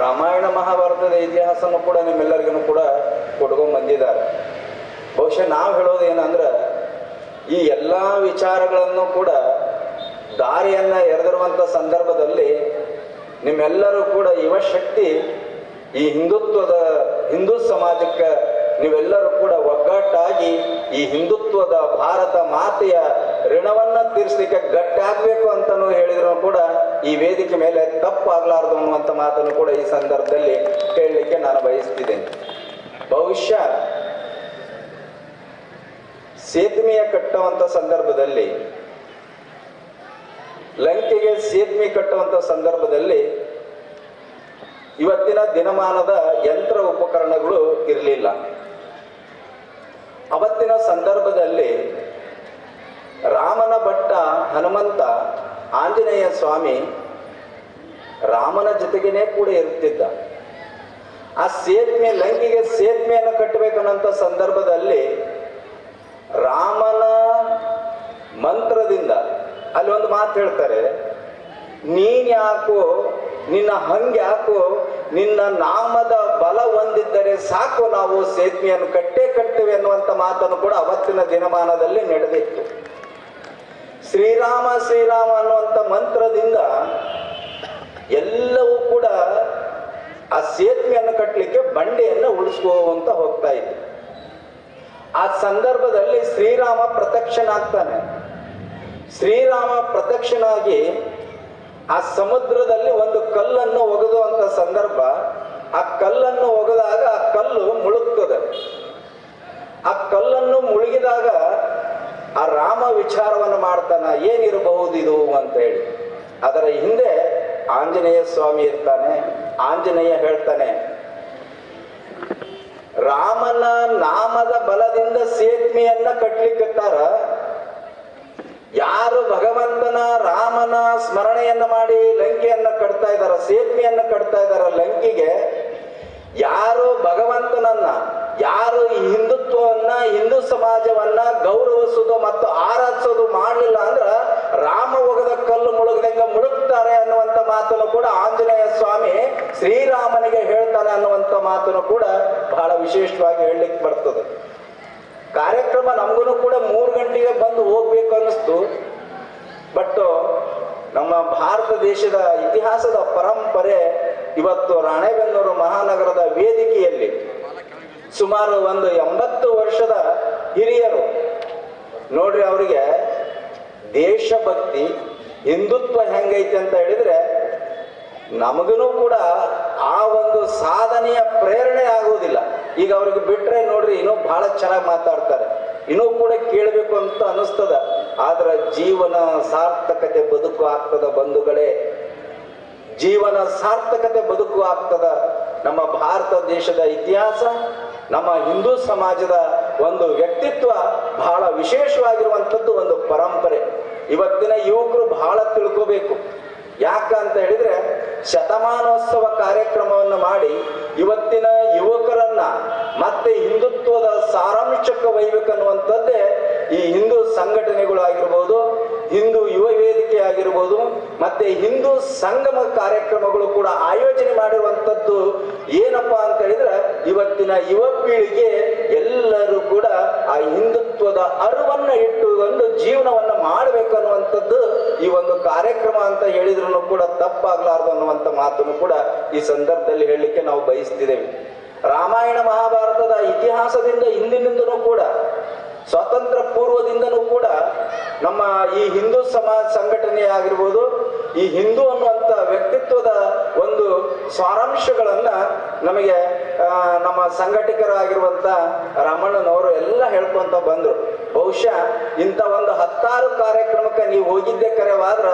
ರಾಮಾಯಣ ಮಹಾಭಾರತದ ಇತಿಹಾಸನೂ ಕೂಡ ನಿಮ್ಮೆಲ್ಲರಿಗೂ ಕೂಡ ಕೊಟ್ಕೊಂಡ್ಬಂದಿದ್ದಾರೆ. ಬಹುಶಃ ನಾವು ಹೇಳೋದೇನಂದ್ರೆ ಈ ಎಲ್ಲ ವಿಚಾರಗಳನ್ನು ಕೂಡ ದಾರಿಯನ್ನು ಎರೆದಿರುವಂಥ ಸಂದರ್ಭದಲ್ಲಿ ನಿಮ್ಮೆಲ್ಲರೂ ಕೂಡ ಯುವಶಕ್ತಿ ಈ ಹಿಂದೂ ಸಮಾಜಕ್ಕೆ ನೀವೆಲ್ಲರೂ ಕೂಡ ಒಗ್ಗಟ್ಟಾಗಿ ಈ ಹಿಂದುತ್ವದ ಭಾರತ ಮಾತೆಯ ಋಣವನ್ನು ತೀರಿಸಲಿಕ್ಕೆ ಗಟ್ಟಾಗಬೇಕು ಅಂತಲೂ ಹೇಳಿದ್ರು ಕೂಡ ಈ ವೇದಿಕೆ ಮೇಲೆ ತಪ್ಪಾಗಲಾರದು ಅನ್ನುವಂಥ ಮಾತನ್ನು ಕೂಡ ಈ ಸಂದರ್ಭದಲ್ಲಿ ಹೇಳಲಿಕ್ಕೆ ನಾನು ಬಯಸ್ತಿದ್ದೇನೆ. ಬಹುಶಃ ಸೇತುವೆಯ ಕಟ್ಟುವಂಥ ಸಂದರ್ಭದಲ್ಲಿ, ಲಂಕೆಗೆ ಸೇತುವೆ ಕಟ್ಟುವಂಥ ಸಂದರ್ಭದಲ್ಲಿ ಇವತ್ತಿನ ದಿನಮಾನದ ಯಂತ್ರ ಉಪಕರಣಗಳು ಇರಲಿಲ್ಲ. ಅವತ್ತಿನ ಸಂದರ್ಭದಲ್ಲಿ ರಾಮನ ಭಟ್ಟ ಹನುಮಂತ ಆಂಜನೇಯ ಸ್ವಾಮಿ ರಾಮನ ಜೊತೆಗೇನೆ ಕೂಡ ಇರುತ್ತಿದ್ದ. ಆ ಸೇತುವೆ, ಲಂಕೆಗೆ ಸೇತುವೆಯನ್ನು ಕಟ್ಟಬೇಕನ್ನೋಂಥ ಸಂದರ್ಭದಲ್ಲಿ ರಾಮನ ಮಂತ್ರದಿಂದ ಅಲ್ಲಿ ಒಂದು ಮಾತು ಹೇಳ್ತಾರೆ, ನೀನ್ ಯಾಕೋ, ನಿನ್ನ ಹಂಗ್ಯಾಕೋ, ನಿನ್ನ ನಾಮದ ಬಲ ಹೊಂದಿದ್ದರೆ ಸಾಕು, ನಾವು ಸೇತುವೆಯನ್ನು ಕಟ್ಟುತ್ತೇವೆ ಅನ್ನುವಂಥ ಮಾತನ್ನು ಕೂಡ ಅವತ್ತಿನ ದಿನಮಾನದಲ್ಲಿ ನಡೆದಿತ್ತು. ಶ್ರೀರಾಮ ಶ್ರೀರಾಮ ಅನ್ನುವಂಥ ಮಂತ್ರದಿಂದ ಎಲ್ಲವೂ ಕೂಡ ಆ ಸೇತುವೆಯನ್ನು ಕಟ್ಟಲಿಕ್ಕೆ ಬಂಡೆಯನ್ನು ಉಳಿಸ್ಕೋವಂತ ಹೋಗ್ತಾ ಇತ್ತು. ಆ ಸಂದರ್ಭದಲ್ಲಿ ಶ್ರೀರಾಮ ಪ್ರತ್ಯಕ್ಷನಾಗ್ತಾನೆ. ಶ್ರೀರಾಮ ಪ್ರತ್ಯಕ್ಷನಾಗಿ ಆ ಸಮುದ್ರದಲ್ಲಿ ಒಂದು ಕಲ್ಲನ್ನು ಒಗೆದುವಂತ ಸಂದರ್ಭ, ಆ ಕಲ್ಲನ್ನು ಒಗೆದಾಗ ಆ ಕಲ್ಲು ಮುಳುಗ್ತದೆ. ಆ ಕಲ್ಲನ್ನು ಮುಳುಗಿದಾಗ ಆ ರಾಮ ವಿಚಾರವನ್ನು ಮಾಡ್ತಾನ, ಏನಿರಬಹುದು ಇದು ಅಂತ ಹೇಳಿ. ಅದರ ಹಿಂದೆ ಆಂಜನೇಯ ಸ್ವಾಮಿ ಇರ್ತಾನೆ. ಆಂಜನೇಯ ಹೇಳ್ತಾನೆ, ರಾಮನ ನಾಮದ ಬಲದಿಂದ ಸೇತುವೆಯನ್ನ ಕಟ್ಲಿಕ್ಕತ್ತಾರ, ಯಾರು ಭಗವಂತನ ರಾಮನ ಸ್ಮರಣೆಯನ್ನ ಮಾಡಿ ಲಂಕೆಯನ್ನ ಕಟ್ತಾ ಇದ್ದಾರ, ಸೇತುವೆಯನ್ನ ಕಟ್ತಾ ಇದ್ದಾರ ಲಂಕೆಗೆ, ಯಾರು ಭಗವಂತನನ್ನ, ಯಾರು ಈ ಹಿಂದುತ್ವವನ್ನ, ಹಿಂದೂ ಸಮಾಜವನ್ನ ಗೌರವಿಸೋದು ಮತ್ತು ಆರಾಧಿಸೋದು ಮಾಡಲಿಲ್ಲ ಅಂದ್ರ ರಾಮ ಒಗದ ಕಲ್ಲು ಮುಳುಗದಂಗ ಮುಳುಗ್ತಾರೆ ಅನ್ನುವಂಥ ಮಾತನ್ನು ಕೂಡ ಆಂಜನೇಯ ಸ್ವಾಮಿ ಶ್ರೀರಾಮನಿಗೆ ಹೇಳ್ತಾನೆ ಅನ್ನುವಂಥ ಮಾತನ್ನು ಕೂಡ ಬಹಳ ವಿಶೇಷವಾಗಿ ಹೇಳಲಿಕ್ಕೆ ಬರ್ತದೆ. ಕಾರ್ಯಕ್ರಮ ನಮಗೂ ಕೂಡ 3 ಗಂಟೆಗೆ ಬಂದು ಹೋಗ್ಬೇಕು ಅನ್ನಿಸ್ತು. ಬಟ್ ನಮ್ಮ ಭಾರತ ದೇಶದ ಇತಿಹಾಸದ ಪರಂಪರೆ ಇವತ್ತು ರಾಣೆಬೆನ್ನೂರು ಮಹಾನಗರದ ವೇದಿಕೆಯಲ್ಲಿ ಸುಮಾರು ಒಂದು 80 ವರ್ಷದ ಹಿರಿಯರು ನೋಡ್ರಿ, ಅವರಿಗೆ ದೇಶಭಕ್ತಿ, ಹಿಂದುತ್ವ ಹೆಂಗೈತೆ ಅಂತ ಹೇಳಿದ್ರೆ ನಮಗೂ ಕೂಡ ಆ ಒಂದು ಸಾಧನೆಯ ಪ್ರೇರಣೆ ಆಗುವುದಿಲ್ಲ. ಈಗ ಅವ್ರಿಗೆ ಬಿಟ್ರೆ ನೋಡ್ರಿ ಇನ್ನೂ ಬಹಳ ಚೆನ್ನಾಗಿ ಮಾತಾಡ್ತಾರೆ, ಇನ್ನೂ ಕೂಡ ಕೇಳಬೇಕು ಅಂತ ಅನಿಸ್ತದ. ಆದ್ರೆ ಜೀವನ ಸಾರ್ಥಕತೆ ಬದುಕು ಆಗ್ತದ ಬಂಧುಗಳೇ, ಜೀವನ ಸಾರ್ಥಕತೆ ಬದುಕು ಆಗ್ತದ. ನಮ್ಮ ಭಾರತ ದೇಶದ ಇತಿಹಾಸ, ನಮ್ಮ ಹಿಂದೂ ಸಮಾಜದ ಒಂದು ವ್ಯಕ್ತಿತ್ವ ಬಹಳ ವಿಶೇಷವಾಗಿರುವಂಥದ್ದು ಒಂದು ಪರಂಪರೆ. ಇವತ್ತಿನ ಯುವಕರು ಬಹಳ ತಿಳ್ಕೋಬೇಕು. ಯಾಕಂತ ಹೇಳಿದ್ರೆ ಶತಮಾನೋತ್ಸವ ಕಾರ್ಯಕ್ರಮವನ್ನು ಮಾಡಿ ಇವತ್ತಿನ ಯುವಕರನ್ನ ಮತ್ತೆ ಹಿಂದುತ್ವದ ಸಾರಾಂಶಕ್ಕೆ ಒಯ್ಯಬೇಕನ್ನುವಂಥದ್ದೇ ಈ ಹಿಂದೂ ಸಂಘಟನೆಗಳು ಆಗಿರ್ಬೋದು, ಹಿಂದೂ ಯುವ ವೇದಿಕೆ ಆಗಿರ್ಬೋದು, ಮತ್ತೆ ಹಿಂದೂ ಸಂಗಮ ಕಾರ್ಯಕ್ರಮಗಳು ಕೂಡ ಆಯೋಜನೆ ಮಾಡಿರುವಂಥದ್ದು. ಏನಪ್ಪಾ ಅಂತ ಹೇಳಿದ್ರೆ ಇವತ್ತಿನ ಯುವ ಪೀಳಿಗೆ ಎಲ್ಲರೂ ಕೂಡ ಆ ಹಿಂದುತ್ವದ ಅರಿವನ್ನ ಇಟ್ಟುಕೊಂಡು ಜೀವನವನ್ನ ಮಾಡಬೇಕು ಅನ್ನುವಂಥದ್ದು ಈ ಒಂದು ಕಾರ್ಯಕ್ರಮ ಅಂತ ಹೇಳಿದ್ರು ಕೂಡ ತಪ್ಪಾಗ್ಲಾರ್ದು ಅನ್ನುವಂಥ ಮಾತನ್ನು ಕೂಡ ಈ ಸಂದರ್ಭದಲ್ಲಿ ಹೇಳಲಿಕ್ಕೆ ನಾವು ಬಯಸ್ತಿದ್ದೇವೆ. ರಾಮಾಯಣ ಮಹಾಭಾರತದ ಇತಿಹಾಸದಿಂದ ಹಿಂದಿನಿಂದನೂ ಕೂಡ, ಸ್ವಾತಂತ್ರ್ಯ ಪೂರ್ವದಿಂದನೂ ಕೂಡ ನಮ್ಮ ಈ ಹಿಂದೂ ಸಮಾಜ ಸಂಘಟನೆ ಆಗಿರ್ಬೋದು, ಈ ಹಿಂದೂ ಅನ್ನುವಂಥ ವ್ಯಕ್ತಿತ್ವದ ಒಂದು ಸಾರಾಂಶಗಳನ್ನ ನಮಗೆ ನಮ್ಮ ಸಂಘಟಕರಾಗಿರುವಂಥ ರಾಮಣ್ಣನವರು ಎಲ್ಲ ಹೇಳ್ಕೊಂತ ಬಂದರು. ಬಹುಶಃ ಇಂಥ ಒಂದು 10 ಕಾರ್ಯಕ್ರಮಕ್ಕೆ ನೀವು ಹೋಗಿದ್ದೇ ಕರೆವಾದ್ರ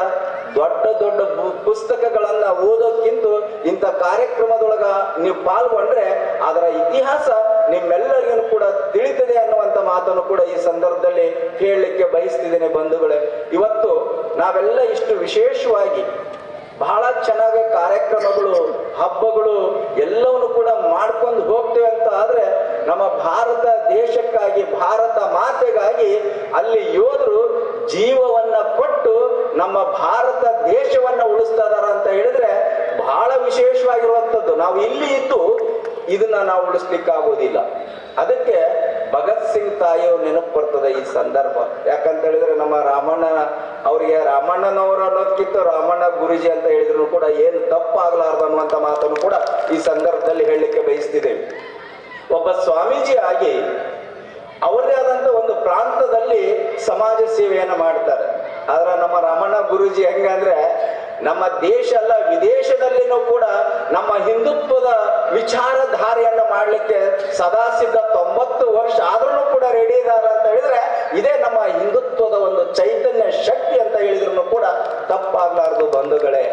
ದೊಡ್ಡ ದೊಡ್ಡ ಪುಸ್ತಕಗಳನ್ನ ಓದೋಕ್ಕಿಂತ ಇಂಥ ಕಾರ್ಯಕ್ರಮದೊಳಗ ನೀವು ಪಾಲ್ಗೊಂಡ್ರೆ ಅದರ ಇತಿಹಾಸ ನಿಮ್ಮೆಲ್ಲರಿಗೂ ಕೂಡ ತಿಳಿತದೆ ಅನ್ನುವಂಥ ಮಾತನ್ನು ಕೂಡ ಈ ಸಂದರ್ಭದಲ್ಲಿ ಹೇಳಲಿಕ್ಕೆ ಬಯಸ್ತಿದ್ದೇನೆ ಬಂಧುಗಳೇ. ಇವತ್ತು ನಾವೆಲ್ಲ ಇಷ್ಟು ವಿಶೇಷವಾಗಿ ಬಹಳ ಚೆನ್ನಾಗಿ ಕಾರ್ಯಕ್ರಮಗಳು, ಹಬ್ಬಗಳು ಎಲ್ಲವನ್ನು ಕೂಡ ಮಾಡ್ಕೊಂಡು ಹೋಗ್ತೇವೆ ಅಂತ ಆದ್ರೆ ನಮ್ಮ ಭಾರತ ದೇಶಕ್ಕಾಗಿ, ಭಾರತ ಮಾತೆಗಾಗಿ ಅಲ್ಲಿ ಯೋಧರು ಜೀವವನ್ನ ಕೊಟ್ಟು ನಮ್ಮ ಭಾರತ ದೇಶವನ್ನ ಉಳಿಸ್ತಾ ಇದಾರ ಅಂತ ಹೇಳಿದ್ರೆ ಬಹಳ ವಿಶೇಷವಾಗಿರುವಂಥದ್ದು. ನಾವು ಇಲ್ಲಿ ಇದ್ದು ಇದನ್ನ ನಾವು ಉಳಿಸ್ಲಿಕ್ಕೆ ಆಗೋದಿಲ್ಲ. ಅದಕ್ಕೆ ಭಗತ್ ಸಿಂಗ್ ತಾಯಿಯವ್ರು ನೆನಪು ಬರ್ತದೆ ಈ ಸಂದರ್ಭ. ಯಾಕಂತ ಹೇಳಿದ್ರೆ ನಮ್ಮ ರಾಮಣ್ಣ ಅವರಿಗೆ ರಾಮಣ್ಣನವರು ಅನ್ನೋದಕ್ಕಿಂತ ರಾಮಣ್ಣ ಗುರುಜಿ ಅಂತ ಹೇಳಿದ್ರು ಕೂಡ ಏನು ತಪ್ಪಾಗಲಾರ್ದು ಅನ್ನುವಂಥ ಮಾತನ್ನು ಕೂಡ ಈ ಸಂದರ್ಭದಲ್ಲಿ ಹೇಳಲಿಕ್ಕೆ ಬಯಸ್ತಿದ್ದೇವೆ. ಒಬ್ಬ ಸ್ವಾಮೀಜಿ ಆಗಿ ಅವರದೇ ಆದಂತ ಒಂದು ಪ್ರಾಂತದಲ್ಲಿ ಸಮಾಜ ಸೇವೆಯನ್ನು ಮಾಡ್ತಾರೆ. ಆದ್ರೆ ನಮ್ಮ ರಾಮಣ್ಣ ಗುರುಜಿ ಹೆಂಗಂದ್ರೆ ನಮ್ಮ ದೇಶ ಅಲ್ಲ ವಿದೇಶದಲ್ಲಿನೂ ಕೂಡ ನಮ್ಮ ಹಿಂದುತ್ವದ ವಿಚಾರಧಾರೆಯನ್ನ ಮಾಡಲಿಕ್ಕೆ ಸದಾಸಿದ್ಧ 90 ವರ್ಷ ಆದ್ರೂ ಕೂಡ ರೆಡಿ ಇದ್ದಾರೆ ಅಂತ ಹೇಳಿದ್ರೆ ಇದೇ ನಮ್ಮ ಹಿಂದುತ್ವದ ಒಂದು ಚೈತನ್ಯ ಶಕ್ತಿ ಅಂತ ಹೇಳಿದ್ರು ಕೂಡ ತಪ್ಪಾಗ್ಲಾರ್ದು ಬಂಧುಗಳೇ.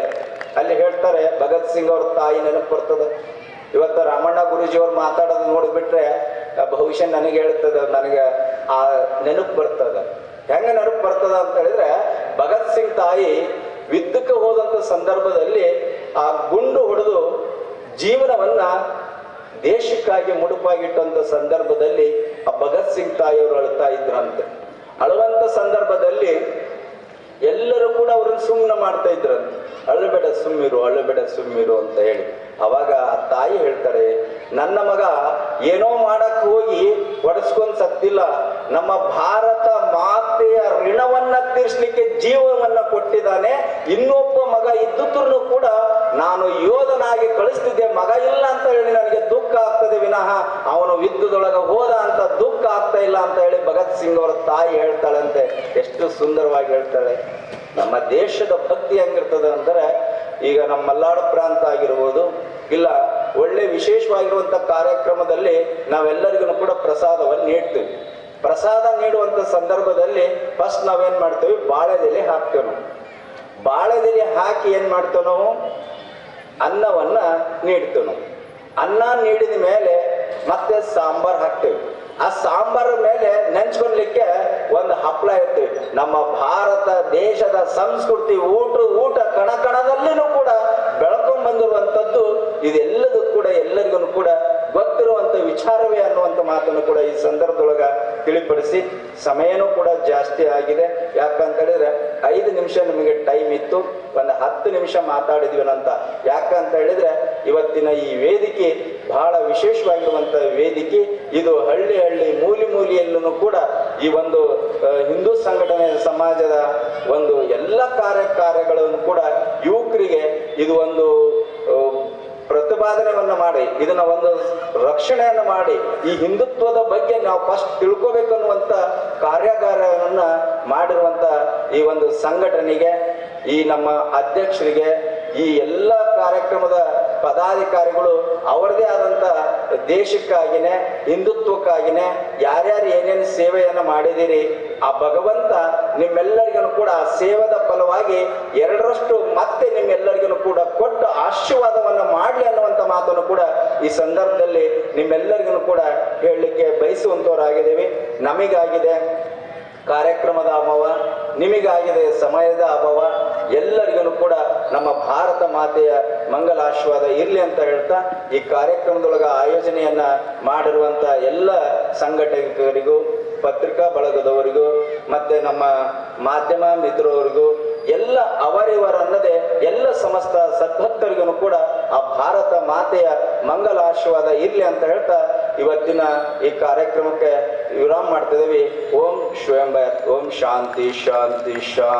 ಅಲ್ಲಿ ಹೇಳ್ತಾರೆ ಭಗತ್ ಸಿಂಗ್ ಅವ್ರ ತಾಯಿ ನೆನಪು ಬರ್ತದೆ. ಇವತ್ತು ರಾಮಣ್ಣ ಗುರುಜಿ ಅವ್ರು ಮಾತಾಡೋದು ನೋಡಿಬಿಟ್ರೆ ಬಹುಶಃ ನನಗೆ ಹೇಳ್ತದ, ನನಗೆ ಆ ನೆನಪು ಬರ್ತದ. ಹೆಂಗ ನೆನಪು ಬರ್ತದ ಅಂತ ಹೇಳಿದ್ರೆ ಭಗತ್ ಸಿಂಗ್ ತಾಯಿ ಯುದ್ಧಕ್ಕೆ ಹೋದಂತ ಸಂದರ್ಭದಲ್ಲಿ ಆ ಗುಂಡು ಹೊಡೆದು ಜೀವನವನ್ನ ದೇಶಕ್ಕಾಗಿ ಮುಡುಪಾಗಿಟ್ಟಂತ ಸಂದರ್ಭದಲ್ಲಿ ಆ ಭಗತ್ ಸಿಂಗ್ ತಾಯಿಯವರು ಅಳ್ತಾ ಇದ್ರಂತೆ. ಅಳುವಂತ ಸಂದರ್ಭದಲ್ಲಿ ಎಲ್ಲರೂ ಕೂಡ ಅವ್ರನ್ನ ಸುಮ್ಮನೆ ಮಾಡ್ತಾ ಇದ್ರಂತೆ. ಅಳ್ಳಬೇಡ ಸುಮ್ಮಿರು, ಅಳ್ಳಬೇಡ ಸುಮ್ಮಿರು ಅಂತ ಹೇಳಿ. ಅವಾಗ ಆ ತಾಯಿ ಹೇಳ್ತಾರೆ, ನನ್ನ ಮಗ ಏನೋ ಮಾಡಕ್ ಹೋಗಿ ಒಡಿಸ್ಕೊಂಡ್ ಸತ್ತಿಲ್ಲ, ನಮ್ಮ ಭಾರತ ಮಾತೆಯ ಋಣವನ್ನ ತೀರ್ಸ್ಲಿಕ್ಕೆ ಜೀವವನ್ನ ಕೊಟ್ಟಿದ್ದಾನೆ. ಇನ್ನೊಬ್ಬ ಮಗ ಇದ್ದುತ್ತೂ ಕೂಡ ನಾನು ಯೋಧನಾಗಿ ಕಳಿಸ್ತಿದ್ದೆ, ಮಗ ಇಲ್ಲ ಅಂತ ಹೇಳಿ ನನಗೆ ದುಃಖ ಆಗ್ತದೆ ವಿನಃ ಅವನು ಯುದ್ಧದೊಳಗೆ ಹೋದ ಅಂತ ದುಃಖ ಆಗ್ತಾ ಇಲ್ಲ ಅಂತ ಹೇಳಿ ಭಗತ್ ಸಿಂಗ್ ಅವರ ತಾಯಿ ಹೇಳ್ತಾಳಂತೆ. ಎಷ್ಟು ಸುಂದರವಾಗಿ ಹೇಳ್ತಾಳೆ. ನಮ್ಮ ದೇಶದ ಭಕ್ತಿ ಹೆಂಗಿರ್ತದೆ ಅಂದ್ರೆ, ಈಗ ನಮ್ಮ ಮಲ್ನಾಡು ಪ್ರಾಂತ ಆಗಿರ್ಬೋದು, ಇಲ್ಲ ಒಳ್ಳೆ ವಿಶೇಷವಾಗಿರುವಂತ ಕಾರ್ಯಕ್ರಮದಲ್ಲಿ ನಾವೆಲ್ಲರಿಗೂ ಕೂಡ ಪ್ರಸಾದವನ್ನು ನೀಡ್ತೀವಿ. ಪ್ರಸಾದ ನೀಡುವಂತ ಸಂದರ್ಭದಲ್ಲಿ ಫಸ್ಟ್ ನಾವೇನ್ ಮಾಡ್ತೀವಿ, ಬಾಳೆದೆಲೆ ಹಾಕ್ತೇವೆ. ನಾವು ಬಾಳೆದೆಲೆ ಹಾಕಿ ಏನ್ ಮಾಡ್ತೇವೆ, ನಾವು ಅನ್ನವನ್ನ ನೀಡ್ತೇವೆ. ನಾವು ಅನ್ನ ನೀಡಿದ ಮೇಲೆ ಮತ್ತೆ ಸಾಂಬಾರ್ ಹಾಕ್ತೇವೆ. ಆ ಸಾಂಬಾರ ಮೇಲೆ ನೆಂಚ್ಕೊಳ್ಲಿಕ್ಕೆ ಒಂದು ಹಪ್ಪಳ ಇರ್ತೀವಿ. ನಮ್ಮ ಭಾರತ ದೇಶದ ಸಂಸ್ಕೃತಿ ಊಟ ಕಣಕಣದಲ್ಲಿನೂ ಕೂಡ ಬೆಳ್ಕೊಂಡ್ ಬಂದಿರುವಂಥದ್ದು ಇದೆಲ್ಲದೂ ಕೂಡ ಎಲ್ಲರಿಗೂ ಕೂಡ ಗೊತ್ತಿರುವಂತ ವಿಚಾರವೇ ಅನ್ನುವಂಥ ಮಾತನ್ನು ಕೂಡ ಈ ಸಂದರ್ಭದೊಳಗ ತಿಳಿಪಡಿಸಿ, ಸಮಯನೂ ಕೂಡ ಜಾಸ್ತಿ ಆಗಿದೆ. ಯಾಕಂತ ಹೇಳಿದ್ರೆ 5 ನಿಮಿಷ ನಿಮಗೆ ಟೈಮ್ ಇತ್ತು, ಒಂದು 10 ನಿಮಿಷ ಮಾತಾಡಿದ್ವಿ ಅಂತ. ಯಾಕಂತ ಹೇಳಿದ್ರೆ ಇವತ್ತಿನ ಈ ವೇದಿಕೆ ಬಹಳ ವಿಶೇಷವಾಗಿರುವಂತ ವೇದಿಕೆ. ಇದು ಹಳ್ಳಿ ಮೂಲೆಯಲ್ಲೂ ಕೂಡ ಈ ಒಂದು ಹಿಂದೂ ಸಂಘಟನೆ ಸಮಾಜದ ಒಂದು ಎಲ್ಲ ಕಾರ್ಯಗಳನ್ನು ಕೂಡ ಯುವಕರಿಗೆ ಇದು ಒಂದು ಪ್ರತಿಪಾದನೆಯನ್ನ ಮಾಡಿ, ಇದನ್ನ ಒಂದು ರಕ್ಷಣೆಯನ್ನ ಮಾಡಿ, ಈ ಹಿಂದುತ್ವದ ಬಗ್ಗೆ ನಾವು ಫಸ್ಟ್ ತಿಳ್ಕೋಬೇಕನ್ನುವಂತ ಕಾರ್ಯಾಗಾರವನ್ನ ಮಾಡಿರುವಂತ ಈ ಒಂದು ಸಂಘಟನೆಗೆ, ಈ ನಮ್ಮ ಅಧ್ಯಕ್ಷರಿಗೆ, ಈ ಎಲ್ಲ ಕಾರ್ಯಕ್ರಮದ ಪದಾಧಿಕಾರಿಗಳು ಅವರದೇ ಆದಂತ ದೇಶಕ್ಕಾಗಿನೇ ಹಿಂದುತ್ವಕ್ಕಾಗಿನೇ ಯಾರ್ಯಾರು ಏನೇನು ಸೇವೆಯನ್ನ ಮಾಡಿದಿರಿ, ಆ ಭಗವಂತ ನಿಮ್ಮೆಲ್ಲರಿಗೂ ಕೂಡ ಆ ಸೇವದ ಫಲವಾಗಿ 2ರಷ್ಟು ಮತ್ತೆ ನಿಮ್ಮೆಲ್ಲರಿಗೂ ಕೂಡ ಕೊಟ್ಟು ಆಶೀರ್ವಾದವನ್ನ ಮಾಡಲಿ ಅನ್ನುವಂತ ಮಾತನ್ನು ಕೂಡ ಈ ಸಂದರ್ಭದಲ್ಲಿ ನಿಮ್ಮೆಲ್ಲರಿಗೂ ಕೂಡ ಹೇಳಲಿಕ್ಕೆ ಬಯಸುವಂತ ಹಿಂದುತ್ವರಾಗಿದ್ದೀವಿ. ನಮಗಾಗಿದೆ ಕಾರ್ಯಕ್ರಮದ ಅಭಾವ, ನಿಮಗಾಗಿದೆ ಸಮಯದ ಅಭಾವ. ಎಲ್ಲರಿಗೂ ಕೂಡ ನಮ್ಮ ಭಾರತ ಮಾತೆಯ ಮಂಗಲಾಶೀರ್ವಾದ ಇರಲಿ ಅಂತ ಹೇಳ್ತಾ ಈ ಕಾರ್ಯಕ್ರಮದೊಳಗೆ ಆಯೋಜನೆಯನ್ನ ಮಾಡಿರುವಂಥ ಎಲ್ಲ ಸಂಘಟಕರಿಗೂ, ಪತ್ರಿಕಾ ಬಳಗದವರಿಗೂ, ಮತ್ತೆ ನಮ್ಮ ಮಾಧ್ಯಮ ಮಿತ್ರರಿಗೂ, ಎಲ್ಲ ಅವರಿವರನ್ನದೇ ಎಲ್ಲ ಸಮಸ್ತ ಸದ್ಭಕ್ತರಿಗೂ ಕೂಡ ಆ ಭಾರತ ಮಾತೆಯ ಮಂಗಲಾಶೀರ್ವಾದ ಇರಲಿ ಅಂತ ಹೇಳ್ತಾ ಇವತ್ತಿನ ಈ ಕಾರ್ಯಕ್ರಮಕ್ಕೆ ವಿರಾಮ ಮಾಡ್ತಿದ್ದೀವಿ. ಓಂ ಶ್ವೇಂಬರ್, ಓಂ ಶಾಂತಿ ಶಾಂತಿ ಶಾಂತಿ.